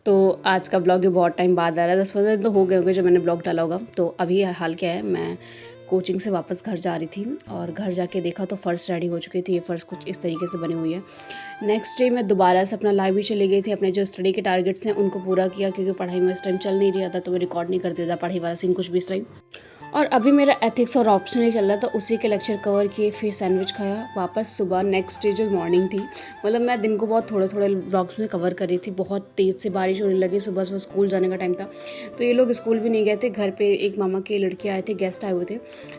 तो आज का ब्लॉग भी बहुत टाइम बाद आ रहा है, 10-15 दिन तो हो गए होंगे जब मैंने ब्लॉग डाला होगा। तो अभी हाल क्या है, मैं कोचिंग से वापस घर जा रही थी और घर जाके देखा तो फ़र्श रेडी हो चुकी थी। ये फ़र्श कुछ इस तरीके से बनी हुई है। नेक्स्ट डे मैं दोबारा से अपना लाइब्रेरी चली गई थी, अपने जो स्टडी के टारगेट्स हैं उनको पूरा किया, क्योंकि पढ़ाई में इस टाइम चल नहीं रहा था, तो मैं रिकॉर्ड नहीं करती था पढ़ाई वाला सीन कुछ भी इस टाइम। और अभी मेरा एथिक्स और ऑप्शन ही चल रहा था, उसी के लेक्चर कवर किए, फिर सैंडविच खाया। वापस सुबह नेक्स्ट डे जो मॉर्निंग थी, मतलब मैं दिन को बहुत थोड़े थोड़े ब्लॉग्स में कवर कर रही थी। बहुत तेज़ से बारिश होने लगी, सुबह सुबह स्कूल जाने का टाइम था, तो ये लोग स्कूल भी नहीं गए थे। घर पे एक मामा के लड़के आए थे, गेस्ट आए हुए थे,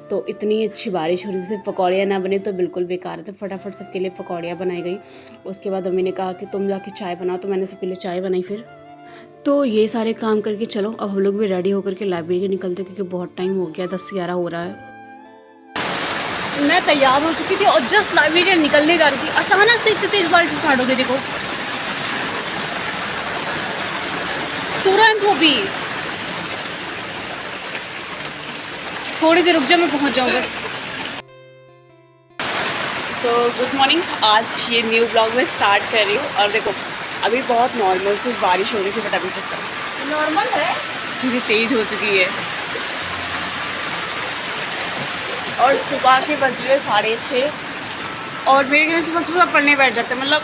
तो इतनी अच्छी बारिश हो रही थी, पकौड़ियाँ ना बने तो बिल्कुल बेकार थे। फटाफट सबके लिए पकौड़ियाँ बनाई गई। उसके बाद मम्मी ने कहा कि तुम जाके चाय बनाओ, तो मैंने सबके लिए चाय बनाई। फिर तो ये सारे काम करके चलो अब हम लोग भी रेडी होकर के लाइब्रेरी निकलते, क्योंकि बहुत टाइम हो गया, 10-11 हो रहा है। मैं तैयार हो चुकी थी और जस्ट लाइब्रेरी निकलने जा रही थी, अचानक से इतनी तेज बारिश स्टार्ट हो गई। देखो तुरंत हो भी, थोड़ी देर रुक जा, मैं पहुंच जाऊँ बस। तो गुड मॉर्निंग, आज ये न्यू ब्लॉग में स्टार्ट कर रही हूँ। और देखो अभी बहुत नॉर्मल से बारिश हो रही थी, बट अभी चक्कर नॉर्मल है क्योंकि तेज़ हो चुकी है। और सुबह के बज रहे 6:30 और मेरे घर में सुबह सुबह पढ़ने बैठ जाते हैं। मतलब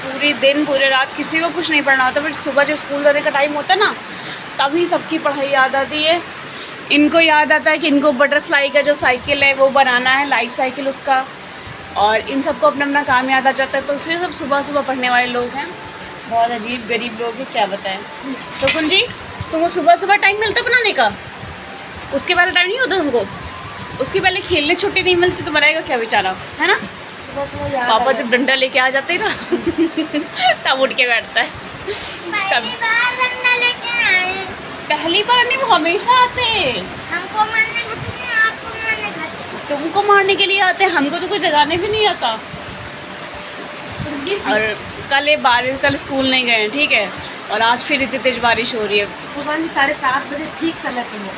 पूरे दिन पूरे रात किसी को कुछ नहीं पढ़ना होता, बट सुबह जब स्कूल जाने का टाइम होता है ना, तभी सबकी पढ़ाई याद आती है। इनको याद आता है कि इनको बटरफ्लाई का जो साइकिल है वो बनाना है, लाइफ साइकिल उसका, और इन सबको अपना अपना काम याद आ जाता है। तो उसमें सब सुबह सुबह पढ़ने वाले लोग हैं, बहुत अजीब गरीब लोग हैं, क्या बताएं। तो कुंजी, तुमको सुबह सुबह टाइम मिलता बनाने का? उसके पहले टाइम नहीं होता तुमको? उसके पहले खेलने छुट्टी नहीं मिलती तो बनाएगा क्या बेचारा, है ना? पापा जब डंडा लेके आ जाते हैं ना तब उठ के बैठता है। तब पहली बार नहीं, वो हमेशा आते हैं। हमको मारने को नहीं, आपको मारने खाते। तुमको मारने के लिए आते हैं, हमको तो कुछ जगाने भी नहीं आता। और कल स्कूल नहीं गए हैं, ठीक है, और आज फिर इतनी तेज बारिश हो रही है। सुबह 7:30 बजे ठीक समय पे हो,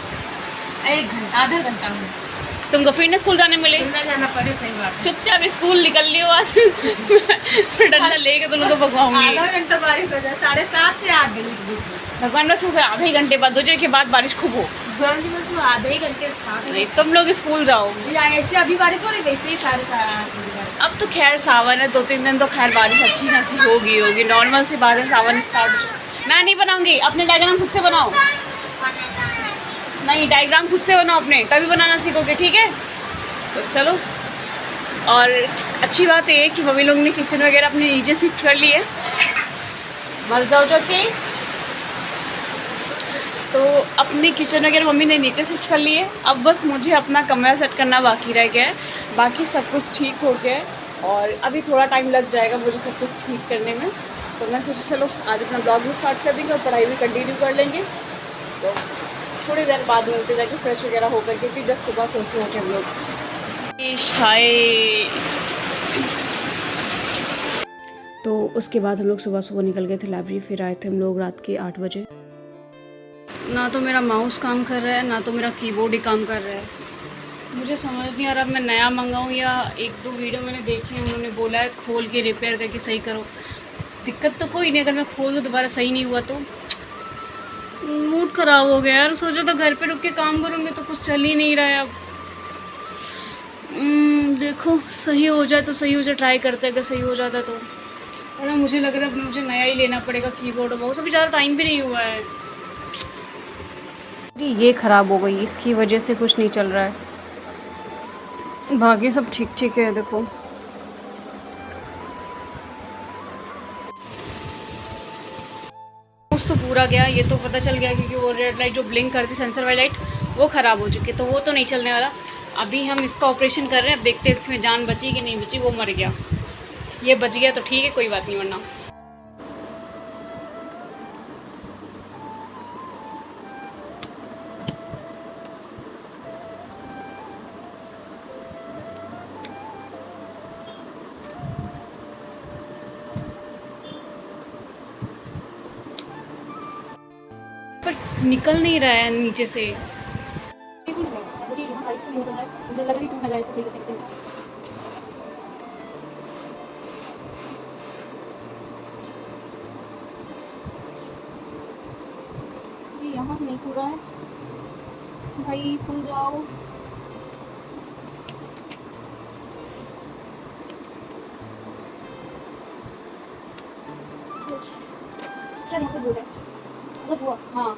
1 घंटा आधा घंटा में तुमको फिर स्कूल जाने मिले, जाना पड़े। सही बात है। चुपचाप स्कूल निकल लियो आज डंडा लेके तुम लोग को भगवाऊंगी। आधा घंटा बारिश हो जाए, 7:30 से 8 बजे भगवान बस उसे आधे ही घंटे बाद, 2 बजे के बाद बारिश खूब हो। आधे ही घंटे स्टार्ट नहीं, तुम लोग स्कूल जाओ। ऐसे अभी बारिश हो रही, वैसे ही 8:30 बजे। अब तो खैर सावन है, 2-3 दिन तो खैर बारिश अच्छी खासी होगी नॉर्मल सी बात है। सावन स्टार्ट हो, मैं नहीं बनाऊंगी, अपने डायग्राम खुद से बनाओ। नहीं, डायग्राम खुद से बनाओ अपने, तभी बनाना सीखोगे, ठीक है? तो चलो। और अच्छी बात ये है कि मम्मी लोग ने किचन वगैरह अपने नीचे शिफ्ट कर ली है। मर जाओ जाके। तो अपनी किचन वगैरह मम्मी ने नीचे शिफ्ट कर ली है। अब बस मुझे अपना कमरा सेट करना बाकी रह गया है, बाकी सब कुछ ठीक हो गया है। और अभी थोड़ा टाइम लग जाएगा मुझे सब कुछ ठीक करने में। तो मैं सोचा चलो आज अपना ब्लॉग भी स्टार्ट कर देंगे और पढ़ाई भी कंटिन्यू कर लेंगे। तो थोड़ी देर बाद मिलते जाके फ्रेश वगैरह होकर, क्योंकि जस्ट सुबह सोच रहे थे हम लोग। तो उसके बाद हम लोग सुबह सुबह निकल गए थे लाइब्रेरी, फिर आए थे हम लोग रात के 8 बजे। ना तो मेरा माउस काम कर रहा है, ना तो मेरा कीबोर्ड ही काम कर रहा है। मुझे समझ नहीं आ रहा मैं नया मंगाऊँ या 1-2 वीडियो मैंने देखे हैं, उन्होंने बोला है खोल के रिपेयर करके सही करो। दिक्कत तो कोई नहीं, अगर मैं खोल दूँ दोबारा सही नहीं हुआ तो मूड ख़राब हो गया यार। सोचा था घर पे रुक के काम करूँगी, तो कुछ चल ही नहीं रहा है। अब देखो सही हो जाए तो सही हो जाए, ट्राई करते हैं, अगर सही हो जाता तो। और मुझे लग रहा है अब मुझे नया ही लेना पड़ेगा कीबोर्ड और माउस, अभी ज़्यादा टाइम भी नहीं हुआ है। ये ख़राब हो गई, इसकी वजह से कुछ नहीं चल रहा है। बाकी सब ठीक ठीक है। देखो माउस तो पूरा गया, ये तो पता चल गया, क्योंकि वो रेड लाइट जो ब्लिंक करती सेंसर वाली लाइट वो ख़राब हो चुकी है, तो वो तो नहीं चलने वाला। अभी हम इसका ऑपरेशन कर रहे हैं, अब देखते हैं इसमें जान बची कि नहीं बची। वो मर गया, ये बच गया तो ठीक है, कोई बात नहीं, वरना पर निकल नहीं रहा है नीचे से। यहाँ से नहीं खुल रहा है भाई, खुल जाओ। शायद यहाँ पे बोर्ड है, मतलब हुआ हाँ,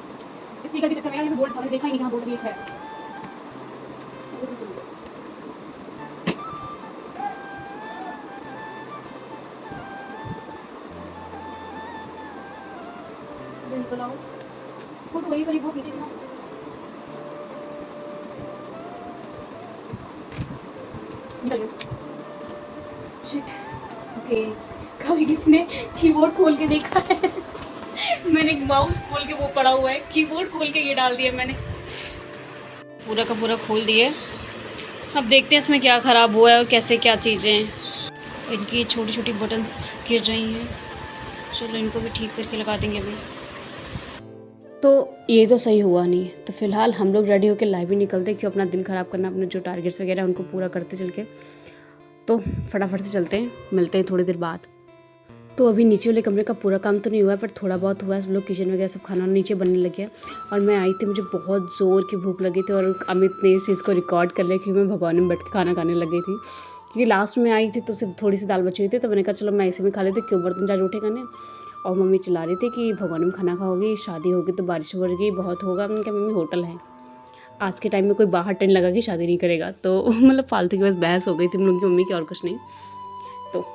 स्पीकर के चक्कर में यहाँ पे बोर्ड था, मैंने देखा ही नहीं, यहाँ बोर्ड भी एक है। निकल आओ, वो तो वही वाली बहुत नीचे था। शिट, ओके, कभी किसी ने कीबोर्ड खोल के देखा है? मैंने माउस खोल के वो पड़ा हुआ है, कीबोर्ड खोल के ये डाल दिया मैंने। पूरा का पूरा खोल दिया। अब देखते हैं इसमें क्या ख़राब हुआ है और कैसे क्या चीज़ें हैं। इनकी छोटी छोटी बटन्स गिर रही हैं, चलो इनको भी ठीक करके लगा देंगे अभी। तो ये तो सही हुआ नहीं, तो फ़िलहाल हम लोग रेडी होकर लाइव ही निकलते क्यों अपना दिन ख़राब करना, अपने जो टारगेट्स वगैरह उनको पूरा करते चल के। तो फटाफट से चलते हैं, मिलते हैं थोड़ी देर बाद। तो अभी नीचे वाले कमरे का पूरा काम तो नहीं हुआ है, पर थोड़ा बहुत हुआ है। सब लोग किचन वगैरह सब खाना नीचे बनने लगे हैं और मैं आई थी, मुझे बहुत ज़ोर की भूख लगी थी और अमित ने इस चीज़ को रिकॉर्ड कर लिया क्योंकि मैं भगवान में बैठ के खाना खाने लग गई थी। क्योंकि लास्ट में आई थी तो सिर्फ थोड़ी सी दाल बची हुई थी, तो मैंने कहा चलो मैं इसी में खा लेती, क्यों बर्तन चार्ज उठे करने। और मम्मी चिल्ला रही थी कि भगवान में खाना खाओगी, शादी होगी तो बारिश हो रही बहुत होगा। मैंने कहा मम्मी होटल है, आज के टाइम में कोई बाहर टेंट लगा के शादी नहीं करेगा। तो मतलब फालतू की बस बहस हो गई थी हम लोग की मम्मी की, और कुछ नहीं। तो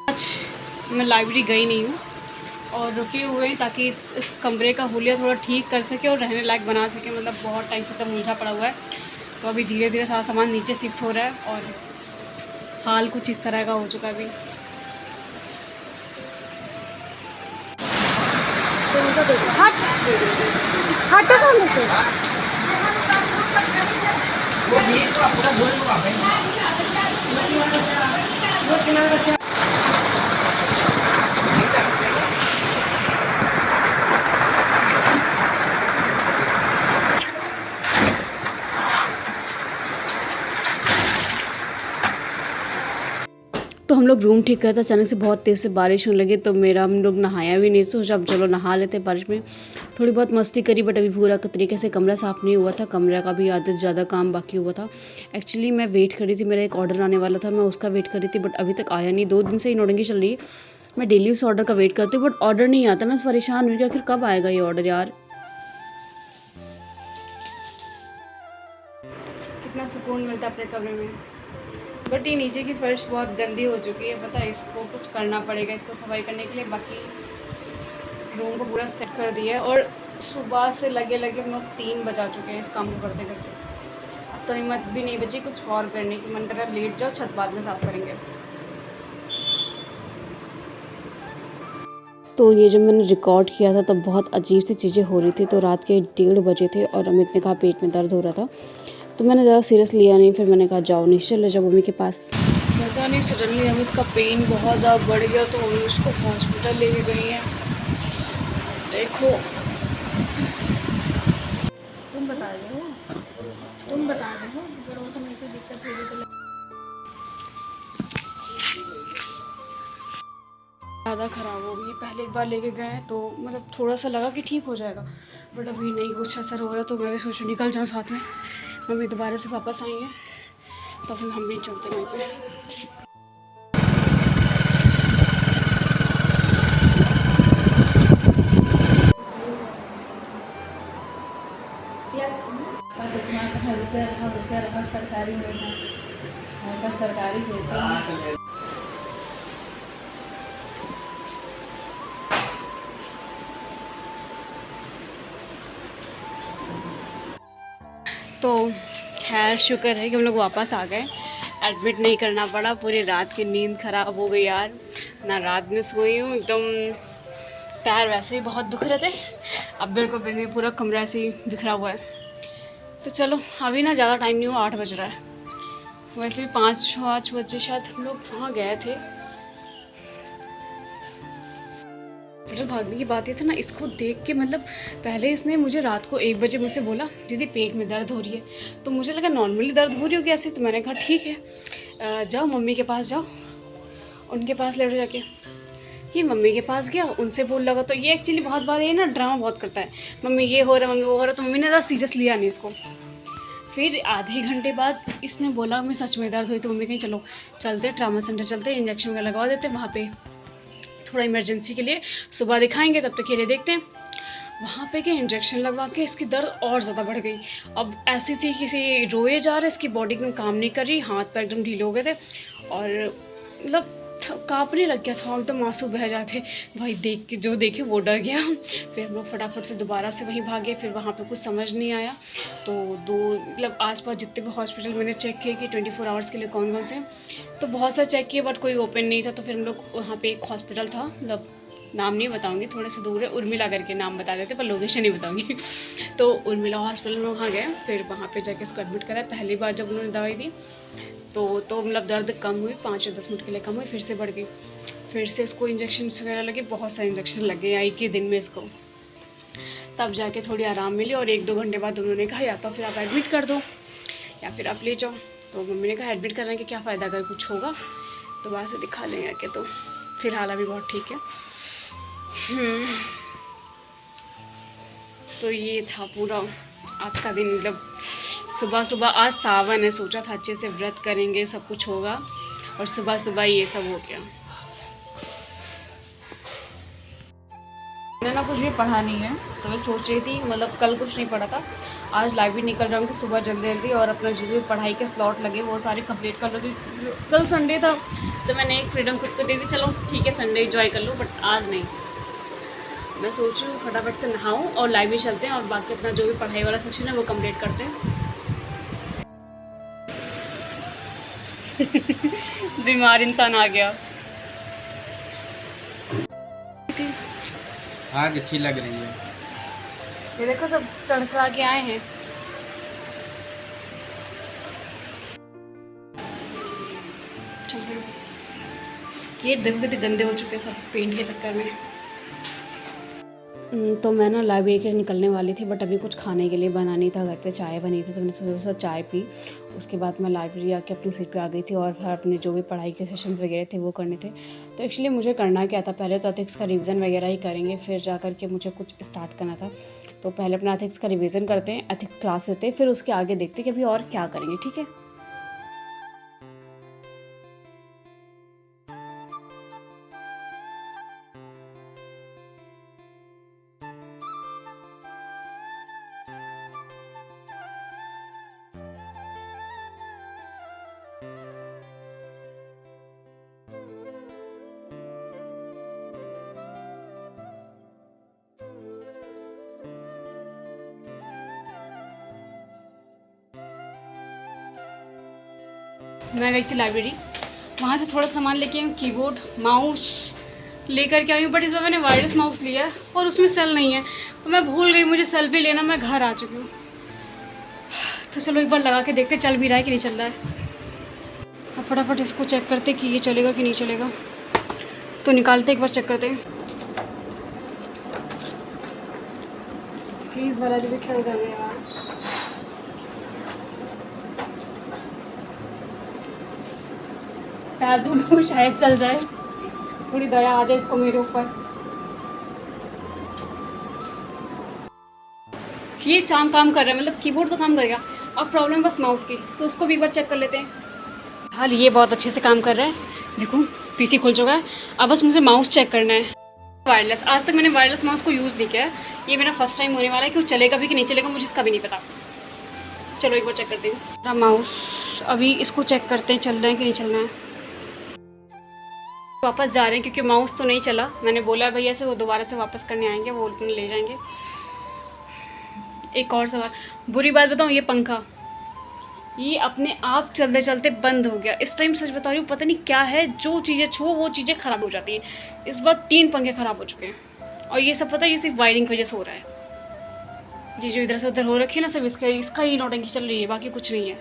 आज मैं लाइब्रेरी गई नहीं हूँ और रुके हुए हैं ताकि इस कमरे का हुलिया थोड़ा ठीक कर सके और रहने लायक बना सके। मतलब बहुत टाइम से तब उलझा पड़ा हुआ है, तो अभी धीरे धीरे सारा सामान नीचे शिफ्ट हो रहा है और हाल कुछ इस तरह का हो चुका है अभी। तो हम लोग रूम ठीक किया था, अचानक से बहुत तेज़ से बारिश होने लगी, तो हम लोग नहाया भी नहीं, सोचा अब चलो नहा लेते बारिश में। थोड़ी बहुत मस्ती करी, बट अभी पूरा तरीके से कमरा साफ़ नहीं हुआ था, कमरे का भी आधे से ज़्यादा काम बाकी हुआ था। एक्चुअली मैं वेट कर रही थी, मेरा एक ऑर्डर आने वाला था, मैं उसका वेट कर रही थी, बट अभी तक आया नहीं। 2 दिन से ही नौटंकी चल रही है, मैं डेली उस ऑर्डर का वेट करती हूँ बट ऑर्डर नहीं आता। मैं परेशान हुई कि आखिर कब आएगा ये ऑर्डर यार। कितना सुकून मिलता है अपने कमरे में, बट ये नीचे की फर्श बहुत गंदी हो चुकी है, पता है, इसको कुछ करना पड़ेगा इसको सफाई करने के लिए। बाकी रूम को पूरा सेट कर दिया है और सुबह से लगे हम लोग 3 बजा चुके हैं इस काम को करते करते। अब तो हिम्मत भी नहीं बची कुछ और करने की, मन कर रहा है लेट जाओ, छत बाद में साफ़ करेंगे। तो ये जब मैंने रिकॉर्ड किया था तब बहुत अजीब सी चीज़ें हो रही थी। तो रात के 1:30 बजे थे और अमित ने कहा पेट में दर्द हो रहा था, तो मैंने ज़्यादा सीरियस लिया नहीं। फिर मैंने कहा जाओ नीचे चले जाओ मम्मी के पास। पता नहीं सडनली अमित का पेन बहुत ज़्यादा बढ़ गया, तो हम उसको हॉस्पिटल लेके गई हैं। देखो तुम बता रहे हो भरोसा नहीं से दिक्कत हो गई ज़्यादा ख़राब हो गई। पहले एक बार लेके गए तो मतलब थोड़ा सा लगा कि ठीक हो जाएगा, बट अभी नहीं कुछ असर हो रहा, तो मैं भी सोचूं निकल जाऊँ साथ में। मम्मी दोबारा से वापस आई हैं तो फिर हम भी चलते वहीं पे। सरकारी में सरकारी पैसा तो खैर शुक्र है कि हम लोग वापस आ गए, एडमिट नहीं करना पड़ा। पूरी रात की नींद ख़राब हो गई यार, ना रात में सोई हूँ, एकदम पैर वैसे ही बहुत दुख रहे थे। अब बिल्कुल पूरा कमरा ऐसे ही बिखरा हुआ है। तो चलो अभी ना ज़्यादा टाइम नहीं हुआ, 8 बज रहा है। वैसे भी 5 बजे शायद हम लोग वहाँ गए थे। हॉस्पिटल भागने की बात ये था ना, इसको देख के मतलब पहले इसने मुझे रात को 1 बजे मुझसे बोला दीदी पेट में दर्द हो रही है, तो मुझे लगा नॉर्मली दर्द हो रही होगी ऐसे, तो मैंने कहा ठीक है जाओ मम्मी के पास जाओ, उनके पास लेटो जाके। ये मम्मी के पास गया, उनसे बोल लगा, तो ये एक्चुअली बहुत बार ये ना ड्रामा बहुत करता है, मम्मी ये हो रहा है मम्मी वो हो रहा है, तो मम्मी ने ज़्यादा सीरियस लिया नहीं इसको। फिर आधे घंटे बाद इसने बोला मैं सच में दर्द हुई, तो मम्मी कहीं चलो चलते ट्रामा सेंटर चलते, इंजेक्शन वगैरह लगवा देते वहाँ पे, थोड़ा इमरजेंसी के लिए, सुबह दिखाएंगे तब तक के लिए देखते हैं। वहाँ पे के इंजेक्शन लगवा के इसकी दर्द और ज़्यादा बढ़ गई। अब ऐसी थी किसी रोए जा रहा है, इसकी बॉडी में काम नहीं कर रही, हाथ पैर एकदम ढीले हो गए थे और मतलब कांपने लग गया था, एकदम आंसू बह जाते भाई, देख के जो देखे वो डर गया। फिर हम लोग फटाफट से दोबारा से वहीं भागे। फिर वहाँ पे कुछ समझ नहीं आया, तो मतलब आसपास जितने भी हॉस्पिटल मैंने चेक किए कि 24 आवर्स के लिए कौन कौन से, तो बहुत सारे चेक किए बट कोई ओपन नहीं था। तो फिर हम लोग वहाँ पे एक हॉस्पिटल था, मतलब नाम नहीं बताऊंगी, थोड़े से दूर है, उर्मिला करके नाम बता देते पर लोकेशन नहीं बताऊंगी। तो उर्मिला हॉस्पिटल में वहाँ गए, फिर वहाँ पे जाके इसको एडमिट कराया। पहली बार जब उन्होंने दवाई दी तो मतलब दर्द कम हुई, 5 या 10 मिनट के लिए कम हुई, फिर से बढ़ गई। फिर से इसको इंजेक्शन वगैरह लगे, बहुत सारे इंजेक्शन लगे एक ही दिन में इसको, तब जाके थोड़ी आराम मिली। और 1-2 घंटे बाद उन्होंने कहा या तो फिर आप एडमिट कर दो या फिर आप ले जाओ। तो मम्मी ने कहा एडमिट करने के क्या फ़ायदा, अगर कुछ होगा तो वहाँ से दिखा लेंगे आके। तो फिलहाल अभी बहुत ठीक है। तो ये था पूरा आज का दिन, मतलब सुबह सुबह, आज सावन है, सोचा था अच्छे से व्रत करेंगे, सब कुछ होगा, और सुबह सुबह ये सब हो गया। मैंने ना कुछ भी पढ़ा नहीं है, तो मैं सोच रही थी मतलब कल कुछ नहीं पढ़ा था, आज लाइब्रेरी निकल जाऊँगी सुबह जल्दी जल्दी और अपना जो भी पढ़ाई के स्लॉट लगे वो सारे कंप्लीट कर लूँगी। कल संडे था तो मैंने एक फ्रीडम खुद को दे दी, चलो ठीक है संडे एंजॉय कर लो, बट आज नहीं। मैं सोच रही हूँ फटाफट से नहाऊँ और लाइब्रेरी चलते हैं और बाकी अपना जो भी पढ़ाई वाला सेक्शन है वो कंप्लीट करते हैं। बीमार इंसान आ गया। आज अच्छी लग रही है। ये देखो सब चढ़ चढ़ा के आए हैं। चलते हैं। ये देखो कितने गंदे हो चुके हैं सब पेंट के चक्कर में। तो मैं ना लाइब्रेरी के निकलने वाली थी, बट अभी कुछ खाने के लिए बना नहीं था, घर पे चाय बनी थी, तो मैंने सुबह सुबह चाय पी। उसके बाद मैं लाइब्रेरी आके अपनी सीट पे आ गई थी और फिर अपने जो भी पढ़ाई के सेशंस वगैरह थे वो करने थे। तो एक्चुअली मुझे करना क्या था, पहले तो एथिक्स का रिवीजन वगैरह ही करेंगे, फिर जा कर के मुझे कुछ स्टार्ट करना था। तो पहले अपना एथिक्स का रिवीजन करते हैं, एथिक्स क्लास लेते हैं, फिर उसके आगे देखते हैं कि अभी और क्या करेंगे, ठीक है। मैं गई थी लाइब्रेरी, वहाँ से थोड़ा सामान लेके आई हूँ, कीबोर्ड माउस लेकर के आई हूँ, बट इस बार मैंने वायरलेस माउस लिया है और उसमें सेल नहीं है, तो मैं भूल गई मुझे सेल भी लेना, मैं घर आ चुकी हूँ। तो चलो एक बार लगा के देखते चल भी रहा है कि नहीं चल रहा है। अब फटाफट इसको चेक करते कि ये चलेगा कि नहीं चलेगा, तो निकालते एक बार चेक करते हैं। प्लीज़ बालाजी भी चल जाने यार। पैर जो शायद चल जाए, थोड़ी दया आ जाए इसको मेरे ऊपर। ये काम कर रहा है, मतलब कीबोर्ड तो काम करेगा, अब प्रॉब्लम बस माउस की, तो उसको भी एक बार चेक कर लेते हैं। हाल ये बहुत अच्छे से काम कर रहा है, देखो पीसी खुल चुका है, अब बस मुझे माउस चेक करना है। वायरलेस, आज तक मैंने वायरलेस माउस को यूज़ नहीं किया है, ये मेरा फर्स्ट टाइम होने वाला है कि वो चलेगा भी कि नहीं चलेगा मुझे इसका भी नहीं पता। चलो एक बार चेक करते हैं माउस, अभी इसको चेक करते हैं चल रहा है कि नहीं चलना है। वापस जा रहे हैं क्योंकि माउस तो नहीं चला, मैंने बोला है भैया से, वो दोबारा से वापस करने आएंगे, वो ले जाएंगे। एक और सवाल, बुरी बात बताऊँ, ये पंखा ये अपने आप चलते चलते बंद हो गया। इस टाइम सच बता रही हूँ, पता नहीं क्या है, जो चीज़ें छुओ वो चीज़ें ख़राब हो जाती हैं। इस बार 3 पंखे ख़राब हो चुके हैं और ये सब पता है ये सिर्फ वायरिंग की वजह से हो रहा है। जी जो इधर से उधर हो रखी है ना सब, इसका ही नौटंकी चल रही है, बाकी कुछ नहीं है।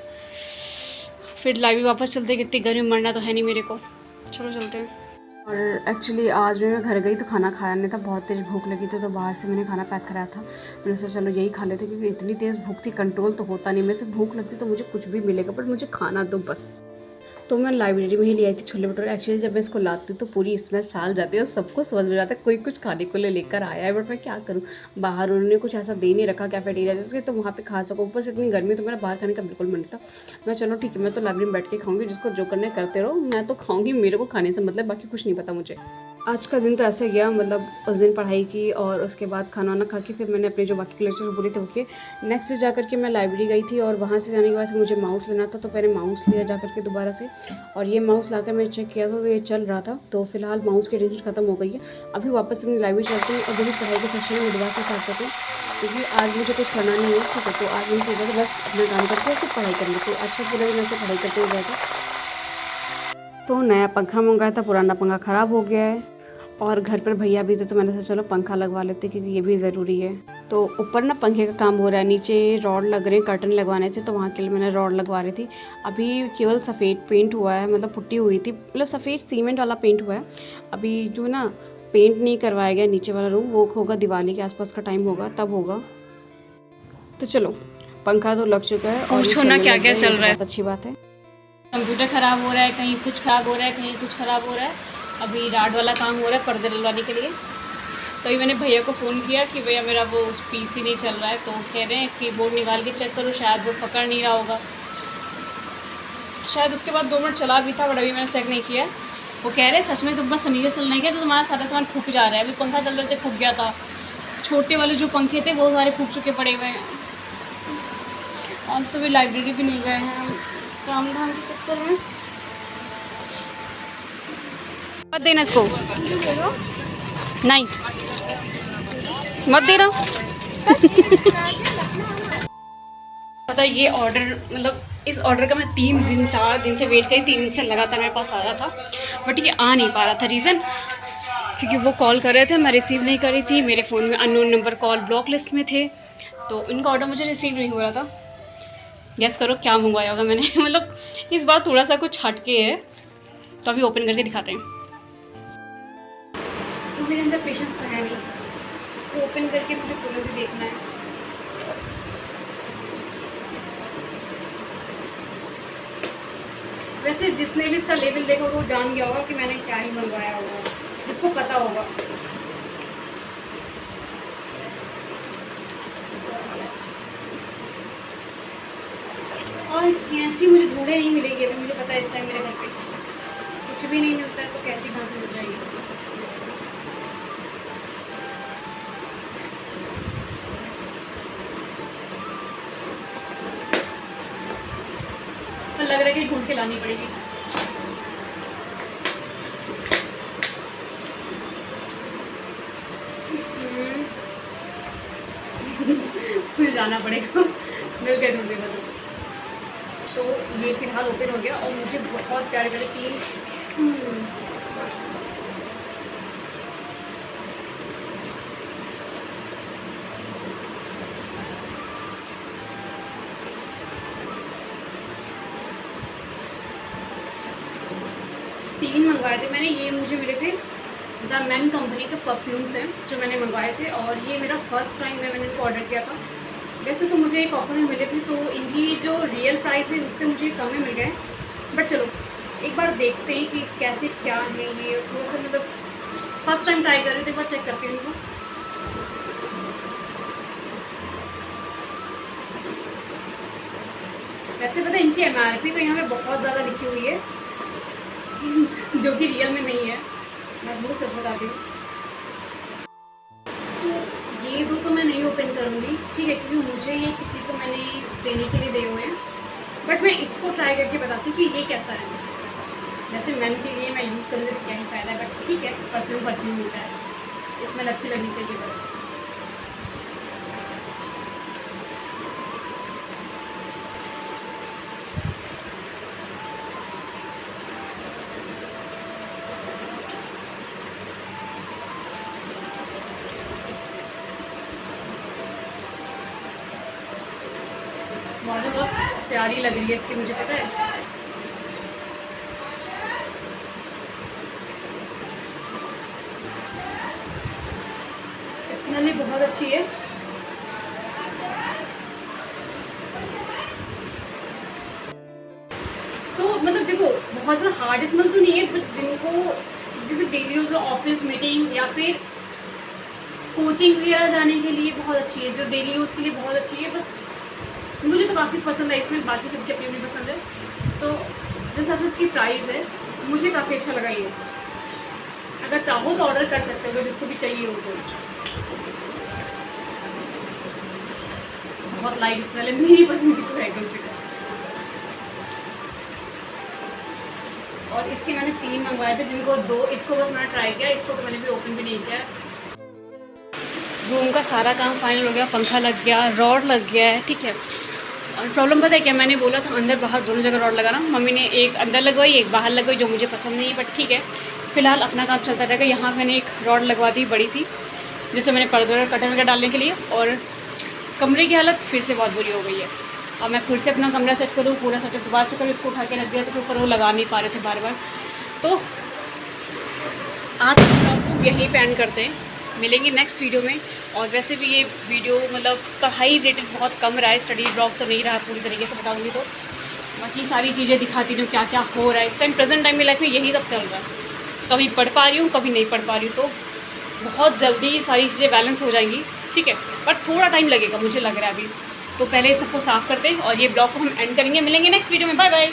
फिर लाइब्रेरी वापस चलते, कितनी गर्मी, मरना तो है नहीं मेरे को। चलो चलते हैं। और एक्चुअली आज मैं घर गई तो खाना खाया नहीं था, बहुत तेज़ भूख लगी थी, तो बाहर से मैंने खाना पैक कराया था। मैंने सोचा चलो यही खा लेते, क्योंकि इतनी तेज़ भूख थी, कंट्रोल तो होता नहीं। मेरे से भूख लगती तो मुझे कुछ भी मिलेगा, बट मुझे खाना दो बस। तो मैं लाइब्रेरी में ही ले आई थी छोले भटूरे। एक्चुअली जब मैं इसको लाती हूँ तो पूरी स्मेल फैल जाती है और सबको समझ में जाता है कोई कुछ खाने को लेकर आया है, बट मैं क्या करूँ, बाहर उन्होंने कुछ ऐसा दे नहीं रखा कैफेटेरिया जैसे, तो वहाँ पे खा सकूँ। ऊपर से इतनी गर्मी, तो मेरा बाहर खाने का बिल्कुल मन था। मैं चलो ठीक है, मैं तो लाइब्रेरी में बैठ के खाऊंगी, जिसको जो करने करते रहो, मैं तो खाऊंगी, मेरे को खाने से मतलब, बाकी कुछ नहीं पता मुझे। आज का दिन तो ऐसे गया, मतलब उस दिन पढ़ाई की और उसके बाद खाना वाना खा के फिर मैंने अपने जो बाकी लेक्चर बोले थे वो किए। नेक्स्ट डे जा करके मैं लाइब्रेरी गई थी और वहाँ से जाने के बाद मुझे माउस लेना था, तो मैंने माउस लिया जा करके दोबारा से, और ये माउस लाकर मैं चेक किया तो ये चल रहा था। तो फिलहाल माउस की टेंशन खत्म हो गई है। अभी वापस अपनी लाइब्रेरी चलते हैं और जो भी पढ़ाई के सेक्शन में दोबारा से स्टार्ट करते हैं, क्योंकि आज मुझे कुछ करना नहीं है। ठीक है, तो आज मुझे सोचा बस अपना काम करके फिर पढ़ाई करनी, तो आज का पूरा दिन ऐसे पढ़ाई करते हुए जाएगा। तो नया पंखा मंगाया था, पुराना पंखा ख़राब हो गया है और घर पर भैया भी थे, तो मैंने सोचा चलो पंखा लगवा लेते, क्योंकि ये भी ज़रूरी है। तो ऊपर ना पंखे का काम हो रहा है, नीचे रॉड लग रहे हैं, कर्टन लगवाने थे, तो वहाँ के लिए मैंने रॉड लगवा रही थी। अभी केवल सफ़ेद पेंट हुआ है, मतलब पुट्टी हुई थी, मतलब सफ़ेद सीमेंट वाला पेंट हुआ है। अभी जो ना पेंट नहीं करवाया गया नीचे वाला रूम, वो होगा दिवाली के आसपास का टाइम होगा, तब होगा। तो चलो, पंखा तो लग चुका है और पूछो ना क्या क्या चल रहा है। बहुत अच्छी बात है। कंप्यूटर ख़राब हो रहा है, कहीं कुछ ख़राब हो रहा है, कहीं कुछ ख़राब हो रहा है। अभी राड वाला काम हो रहा है पर्दे डलवाने के लिए। तो मैंने भैया को फ़ोन किया कि भैया मेरा वो पीसी नहीं चल रहा है, तो कह रहे हैं कि बोर्ड निकाल के चेक करो, शायद वो पकड़ नहीं रहा होगा। शायद उसके बाद 2 मिनट चला भी था, बट अभी मैंने चेक नहीं किया। वो कह रहे हैं सच में तुम बस सनीजर चल नहीं गया तो तुम्हारा सारा सामान फूक जा रहा है। अभी पंखा चल रहे थे, फूक गया था। छोटे वाले जो पंखे थे वो सारे फूक चुके पड़े हुए हैं। आज तो भी लाइब्रेरी भी नहीं गए हैं काम धाम के चक्कर में। मत देना इसको, नहीं मत देना। पता ये ऑर्डर, मतलब इस ऑर्डर का मैं 4 दिन से वेट करी, 3 दिन से लगातार मेरे पास आ रहा था, बट ये आ नहीं पा रहा था। रीज़न क्योंकि वो कॉल कर रहे थे, मैं रिसीव नहीं कर रही थी, मेरे फ़ोन में unknown number call block list में थे, तो इनका ऑर्डर मुझे रिसीव नहीं हो रहा था। गेस करो क्या मंगवाया होगा मैंने। मतलब इस बार थोड़ा सा कुछ हटके है, तो अभी ओपन करके दिखाते हैं। तो मेरे अंदर पेशेंस तो है नहीं, इसको ओपन करके मुझे तुरंत ही देखना है। वैसे जिसने भी इसका लेवल देखा होगा वो जान गया होगा कि मैंने क्या ही मंगवाया होगा, जिसको पता होगा। और कैंची मुझे ढूंढे नहीं मिलेगी अभी, मुझे पता है इस टाइम मेरे घर पे कुछ भी नहीं मिलता है, तो कैंची कहाँ से मिल जाएगी। पर लग रहा है कि ढूंढ के लानी पड़ेगी। फिर जाना पड़ेगा, मिल गए ढूंढने का। तो ये फिलहाल ओपन हो गया और मुझे बहुत प्यारे प्यारे 3 मंगवाए थे मैंने। ये मुझे मिले थे द मैन कंपनी के परफ्यूम्स हैं जो मैंने मंगवाए थे, और ये मेरा फर्स्ट टाइम है मैंने इनको ऑर्डर किया था। वैसे तो मुझे एक ऑफर में मिले थे, तो इनकी जो रियल प्राइस है उससे मुझे कम में मिल गए, बट चलो एक बार देखते हैं कि कैसे क्या है। ये थोड़ा सा मतलब फर्स्ट टाइम ट्राई कर रही थी, एक बार चेक करती हूँ इनको। वैसे पता है इनकी MRP तो यहाँ पे बहुत ज़्यादा लिखी हुई है, जो कि रियल में नहीं है, मैं बहुत सच बताती हूँ। तो ये 2 तो मैं नहीं ओपन करूँगी, ठीक है, क्योंकि मुझे ये किसी को मैंने देने के लिए दिए हुए हैं, बट मैं इसको ट्राई करके बताती हूँ कि ये कैसा है। वैसे मैन के लिए मैं यूज़ करूँगी तो क्या ही फ़ायदा है, बट ठीक है, परफ्यूम मिलता है, इसमें अच्छी लगनी चाहिए बस। मॉडल बहुत प्यारी लग रही है इसकी, मुझे पता है। स्मेल भी बहुत अच्छी है। तो मतलब देखो बहुत ज़्यादा हार्ड स्मेल तो नहीं है, बट जिनको जैसे डेली यूज ऑफिस मीटिंग या फिर कोचिंग वगैरह जाने के लिए बहुत अच्छी है, जो डेली यूज़ के लिए बहुत अच्छी है। बस मुझे तो काफ़ी पसंद है इसमें, बाकी सबकी अपनी अपनी पसंद है। तो जिस हिसाब से इसकी प्राइस है मुझे काफ़ी अच्छा लगा ये। अगर चाहो तो ऑर्डर कर सकते हो जिसको भी चाहिए हो तो। बहुत लाइट स्मेल है, मेरी पसंद की तो है कम से कम। और इसके मैंने 3 मंगवाए थे, जिनको 2 इसको बस मैंने ट्राई किया, इसको तो मैंने भी ओपन भी नहीं किया। रूम का सारा काम फाइनल हो गया, पंखा लग गया, रॉड लग गया है, ठीक है। और प्रॉब्लम पता है क्या, मैंने बोला था अंदर बाहर दोनों जगह रॉड लगाना, मम्मी ने एक अंदर लगवाई एक बाहर लगवाई, जो मुझे पसंद नहीं है, बट ठीक है फ़िलहाल अपना काम चलता रहेगा। यहाँ मैंने एक रॉड लगवा दी बड़ी सी, जिससे मैंने पर्दे और कर्टन वगैरह डालने के लिए। और कमरे की हालत फिर से बहुत बुरी हो गई है। अब मैं फिर से अपना कमरा सेट करूँ, पूरा सेटअप दोबारा से करूँ, इसको उठा के रख दिया तो फिर वो लगा नहीं पा रहे थे बार बार। तो आज हम यहीं पे एंड करते हैं, मिलेंगे नेक्स्ट वीडियो में। और वैसे भी ये वीडियो मतलब पढ़ाई रिलेटेड बहुत कम रहा है, स्टडी ब्लॉग तो नहीं रहा पूरी तरीके से बताऊँगी। तो बाकी सारी चीज़ें दिखाती हूँ क्या क्या हो रहा है इस टाइम, प्रेजेंट टाइम में लाइफ में यही सब चल रहा है। कभी पढ़ पा रही हूँ, कभी नहीं पढ़ पा रही हूँ, तो बहुत जल्दी सारी चीज़ें बैलेंस हो जाएंगी, ठीक है। बट थोड़ा टाइम लगेगा मुझे लग रहा है अभी। तो पहले सबको साफ़ करते हैं और ये ब्लॉग को हम एंड करेंगे। मिलेंगे नेक्स्ट वीडियो में, बाय बाय।